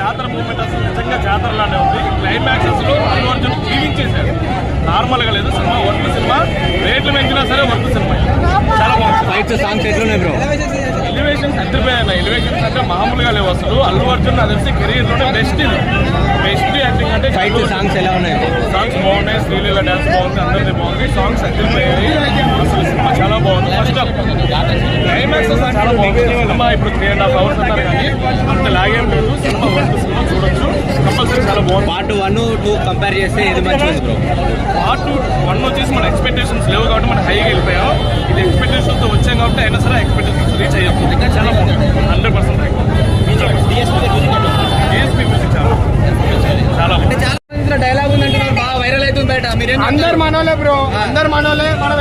జాతర మూమెంట్ అసలు నిజంగా జాతరలానే ఉంది. క్లైమాక్సెస్ లో అల్లు అర్జున్ జీవించేశారు. నార్మల్ గా లేదు సినిమా, వర్క్ సినిమా, రేట్లు పెంచినా సరే వర్క్ సినిమా చాలా బాగుంది. ఫైట్స్ సాంగ్స్ ఎట్లున్నాయి బ్రో? ఎలివేషన్స్ అద్దరిపోయాయి. ఎలివేషన్స్ అంటే మామూలుగా లేవు అసలు. అల్లు అర్జున్ నాకు తెలిసి కెరీర్ లోనే బెస్ట్ యాక్టింగ్ అంటే. ఫైట్స్ సాంగ్స్ ఎలా ఉన్నాయి? సాంగ్స్ బాగున్నాయి, శ్రీలీల డాన్స్ బాగుంది, అందరిది బాగుంది. సాంగ్స్ అద్దరిపోయాయి. అసలు సినిమా చాలా బాగుంది. ఫస్ట్ క్లైమాక్స్ చాలా బాగుంది. సినిమా ఇప్పుడు 3.5 hours అన్నారు కానీ అంత లాగేం లేదు. సినిమా వర్క్ సినిమా చూడొచ్చు, కంపల్సరీ చాలా బాగుంది. పార్ట్ 1, 2 కంపేర్ చేస్తే ఇది మంచిది బ్రో. పార్ట్ 1 వచ్చేసి మన ఎక్స్పెక్టేషన్స్ లేవు కాబట్టి మనం హైగా వెళ్ళిపోయాం. ఇది ఎక్స్పెక్టేషన్తో వచ్చాం కాబట్టి అయినా సరే ఎక్స్పెక్టేషన్స్ రీచ్ అయ్యాం. చాలా బాగుంది, 100% డిఎస్పీ మ్యూజిక్ చాలా బాగుంది. డైలాగ్ ఉందంటే బాగా వైరల్ అవుతుంది బయట. మీరు అందరు మనోలే బ్రో, అందరు మనోలే. మనం